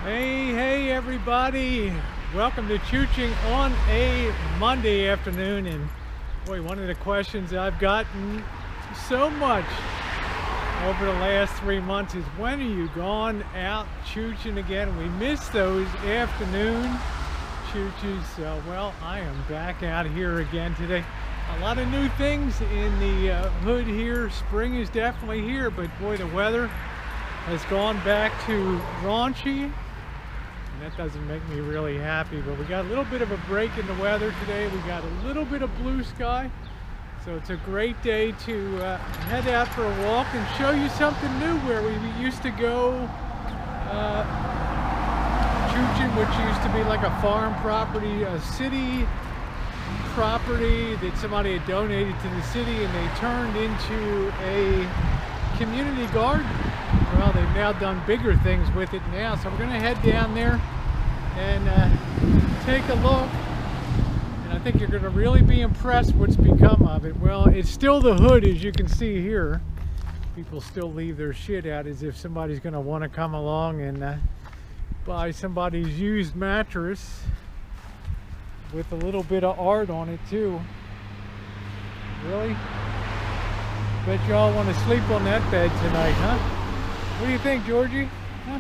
Hey everybody, welcome to Choochin on a Monday afternoon. And boy, one of the questions I've gotten so much over the last 3 months is, when are you going out Choochin again? We miss those afternoon Choochins. So well, I am back out here again today. A lot of new things in the hood here. Spring is definitely here, but boy, the weather has gone back to raunchy. And that doesn't make me really happy, but we got a little bit of a break in the weather today. We got a little bit of blue sky, so it's a great day to head out for a walk and show you something new. Where we used to go, Choochin, which used to be like a farm property, a city property that somebody had donated to the city, and they turned into a community garden. Well, they've now done bigger things with it now, so we're going to head down there and take a look. And I think you're going to really be impressed what's become of it. Well, it's still the hood, as you can see here. People still leave their shit out as if somebody's going to want to come along and buy somebody's used mattress with a little bit of art on it too. Really? Bet y'all want to sleep on that bed tonight, huh? What do you think, Georgie? Huh?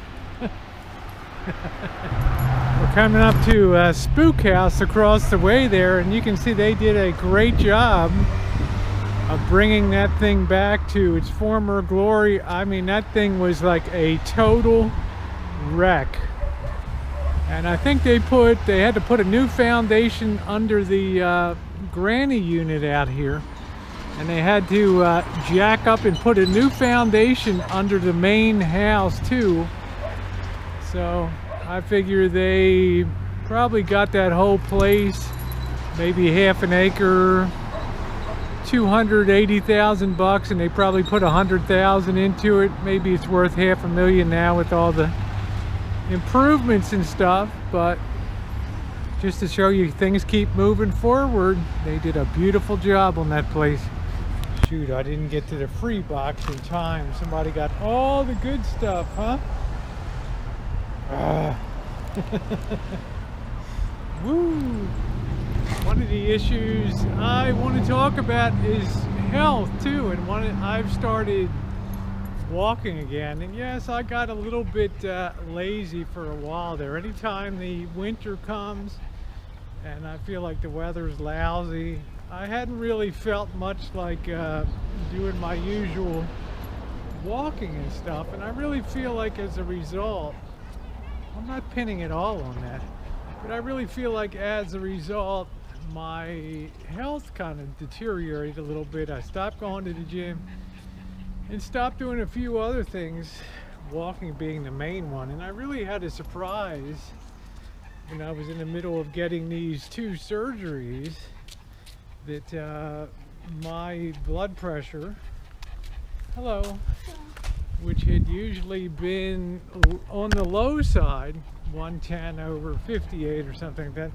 We're coming up to Spook House across the way there, and you can see they did a great job of bringing that thing back to its former glory. I mean, that thing was like a total wreck. And I think they had to put a new foundation under the granny unit out here. And they had to jack up and put a new foundation under the main house too. So I figure they probably got that whole place, maybe half an acre, $280,000 and they probably put 100,000 into it. Maybe it's worth $500,000 now with all the improvements and stuff, but just to show you things keep moving forward, they did a beautiful job on that place. Shoot, I didn't get to the free box in time. Somebody got all the good stuff, huh? Woo! One of the issues I want to talk about is health too, and I've started walking again. And yes, I got a little bit lazy for a while there. Anytime the winter comes and I feel like the weather's lousy, I hadn't really felt much like doing my usual walking and stuff, and I really feel like as a result, I'm not pinning it all on that, but I really feel like as a result my health kind of deteriorated a little bit. I stopped going to the gym and stopped doing a few other things, walking being the main one. And I really had a surprise when I was in the middle of getting these 2 surgeries that my blood pressure, which had usually been on the low side, 110/58 or something like that,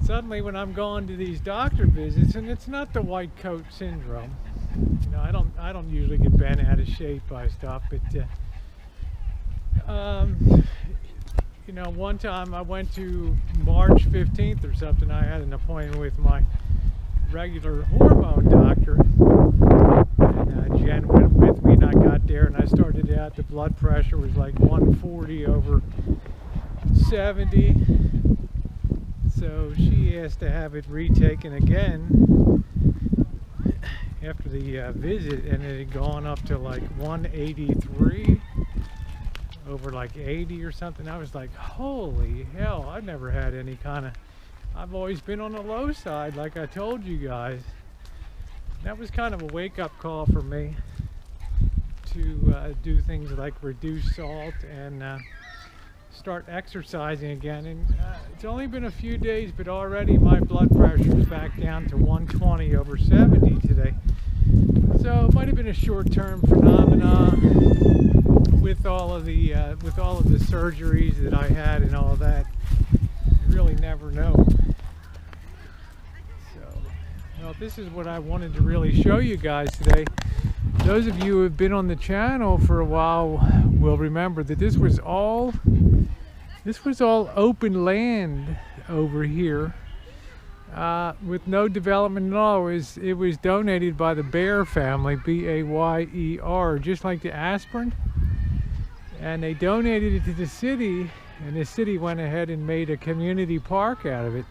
suddenly when I'm going to these doctor visits, and it's not the white coat syndrome, you know, I don't usually get bent out of shape by stuff, but you know, one time I went to March 15th or something, I had an appointment with my regular hormone doctor, and Jen went with me, and I got there and I started out, the blood pressure was like 140/70, so she asked to have it retaken again after the visit, and it had gone up to like 183 over like 80 or something. I was like, holy hell, I've never had any kind of, I've always been on the low side, like I told you guys. That was kind of a wake-up call for me to do things like reduce salt and start exercising again. And it's only been a few days, but already my blood pressure is back down to 120/70 today. So it might have been a short-term phenomena with all of the surgeries that I had and all that. You really never know. Well, this is what I wanted to really show you guys today. Those of you who have been on the channel for a while will remember that this was all This was all open land over here, with no development at all. It was donated by the Bayer family, B-A-Y-E-R, just like the aspirin. And they donated it to the city, and the city went ahead and made a community park out of it.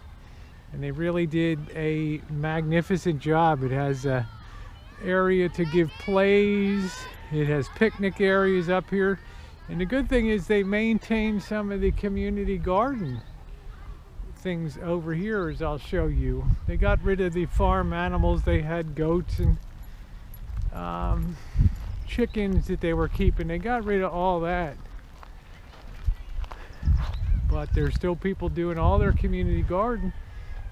And they really did a magnificent job. It has a area to give plays. It has picnic areas up here. And the good thing is they maintain some of the community garden things over here, as I'll show you. They got rid of the farm animals. They had goats and chickens that they were keeping. They got rid of all that. But there's still people doing all their community garden.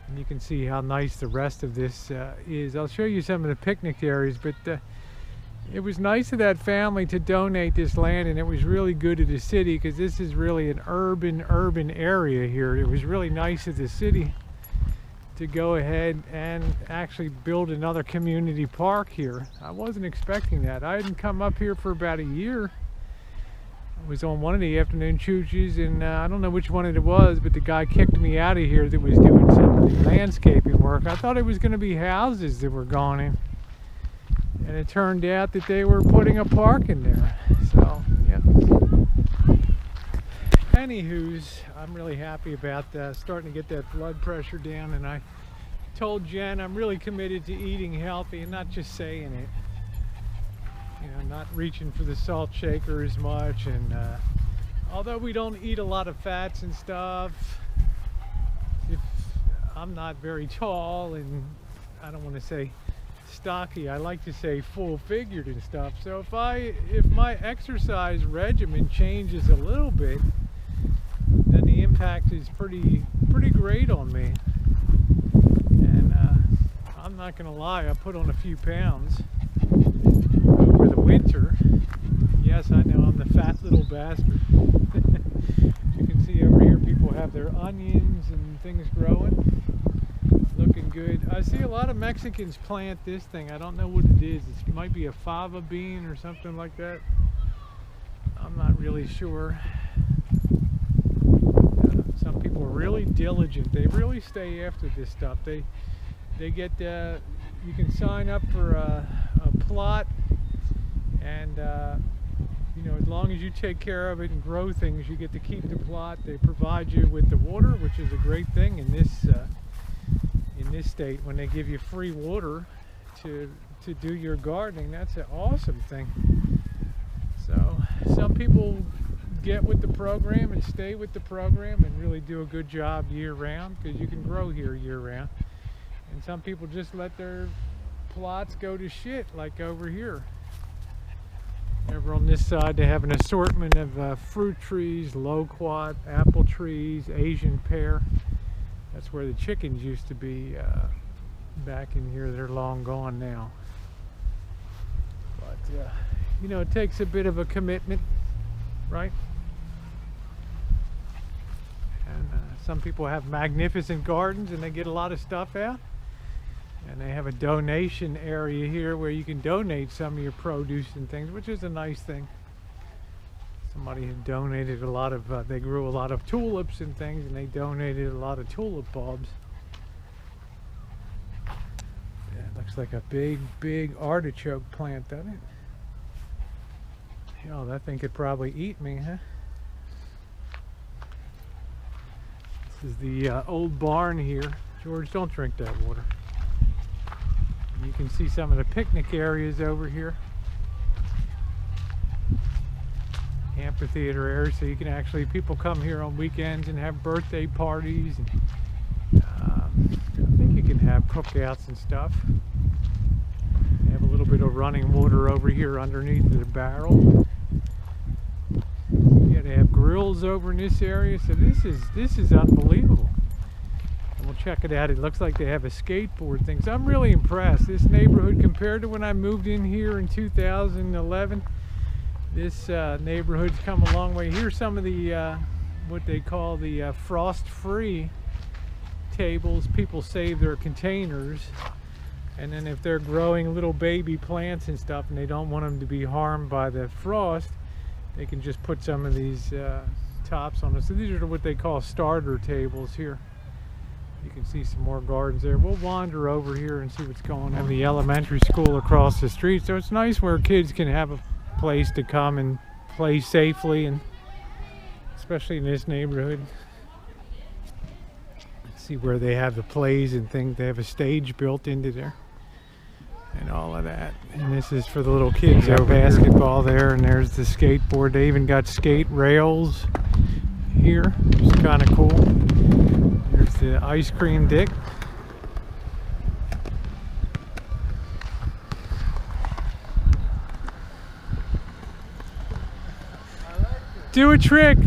And you can see how nice the rest of this is. I'll show you some of the picnic areas, but it was nice of that family to donate this land, and it was really good of the city, because this is really an urban area here. It was really nice of the city to go ahead and actually build another community park here. I wasn't expecting that. I hadn't come up here for about a year. I was on one of the afternoon chooches, and I don't know which one it was, but the guy kicked me out of here that was doing some landscaping work. I thought it was going to be houses that were gone in, and it turned out that they were putting a park in there. So, yeah. Anywho's, I'm really happy about starting to get that blood pressure down, and I told Jen I'm really committed to eating healthy and not just saying it. You know, not reaching for the salt shaker as much, and although we don't eat a lot of fats and stuff, if I'm not very tall, and I don't want to say stocky, I like to say full-figured and stuff. So if my exercise regimen changes a little bit, then the impact is pretty great on me. And I'm not gonna lie, I put on a few pounds over the winter. Yes, I know I'm the fat little bastard. You can see over here people have their onions and things growing, looking good. I see a lot of Mexicans plant this thing. I don't know what it is. It might be a fava bean or something like that. I'm not really sure. Some people are really diligent. They really stay after this stuff. They get you can sign up for a plot, and you know, as long as you take care of it and grow things, you get to keep the plot. They provide you with the water, which is a great thing in this state. When they give you free water to do your gardening, that's an awesome thing. So some people get with the program and stay with the program and really do a good job year round, because you can grow here year round. And some people just let their plots go to shit, like over here. Over on this side they have an assortment of fruit trees, loquat, apple trees, Asian pear. That's where the chickens used to be back in here. They're long gone now. But you know, it takes a bit of a commitment, right? And some people have magnificent gardens and they get a lot of stuff out. And they have a donation area here where you can donate some of your produce and things, which is a nice thing. Somebody had donated a lot of, they grew a lot of tulips and things, and they donated a lot of tulip bulbs. Yeah, it looks like a big artichoke plant, doesn't it? Oh, that thing could probably eat me, huh? This is the old barn here. George, don't drink that water. You can see some of the picnic areas over here. Amphitheater area, so you can actually, people come here on weekends and have birthday parties. And, I think you can have cookouts and stuff. They have a little bit of running water over here underneath the barrel. Yeah, they have grills over in this area, so this is unbelievable. And we'll check it out. It looks like they have a skateboard thing. So I'm really impressed. This neighborhood, compared to when I moved in here in 2011, this neighborhood's come a long way. Here's some of the what they call the frost-free tables. People save their containers, and then if they're growing little baby plants and stuff and they don't want them to be harmed by the frost, they can just put some of these tops on them. So these are what they call starter tables here. You can see some more gardens there. We'll wander over here and see what's going on. And the elementary school across the street, so it's nice where kids can have a place to come and play safely, and especially in this neighborhood. See where they have the plays and things. They have a stage built into there and all of that. And this is for the little kids. There's basketball there, and there's the skateboard. They even got skate rails here. It's kind of cool. There's the ice cream dick. Do a trick.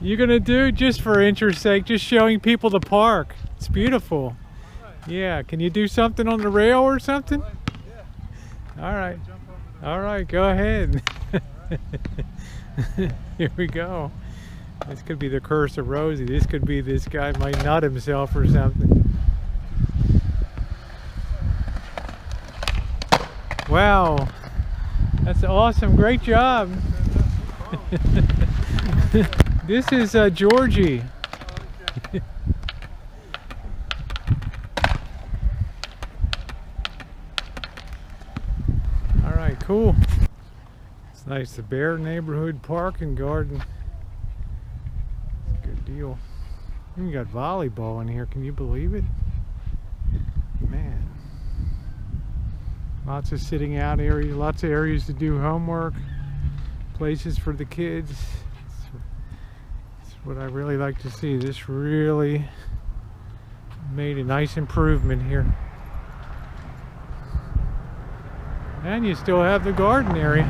You're gonna do just for interest's sake, just showing people the park. It's beautiful. Yeah, can you do something on the rail or something? All right. All right, go ahead. Here we go. This could be the curse of Rosie. This could be this guy might nut himself or something. Wow. That's awesome. Great job. This is Georgie. All right, cool. It's nice. The Bear Neighborhood Park and Garden. Good deal. We got volleyball in here. Can you believe it? Man. Lots of sitting out areas, lots of areas to do homework, places for the kids. It's what I really like to see. This really made a nice improvement here. And you still have the garden area.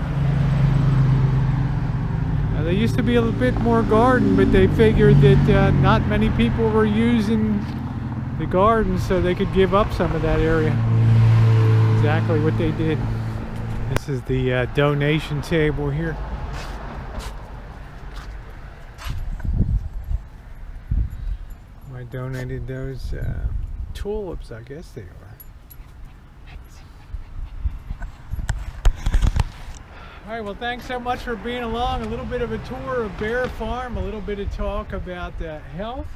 Now, there used to be a little bit more garden, but they figured that not many people were using the garden, so they could give up some of that area. Exactly what they did. This is the donation table here. I donated those tulips, I guess they are. All right, well, thanks so much for being along. A little bit of a tour of Bear Farm, a little bit of talk about health,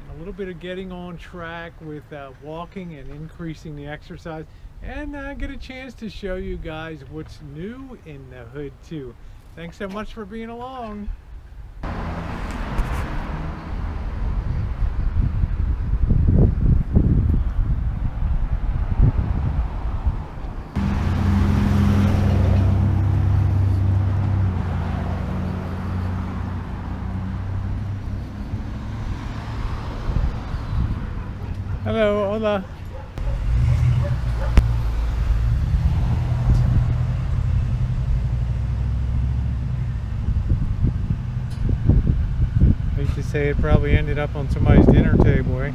and a little bit of getting on track with walking and increasing the exercise. And get a chance to show you guys what's new in the hood too. Thanks so much for being along. Hello, hola. I used to say it probably ended up on somebody's dinner table, eh?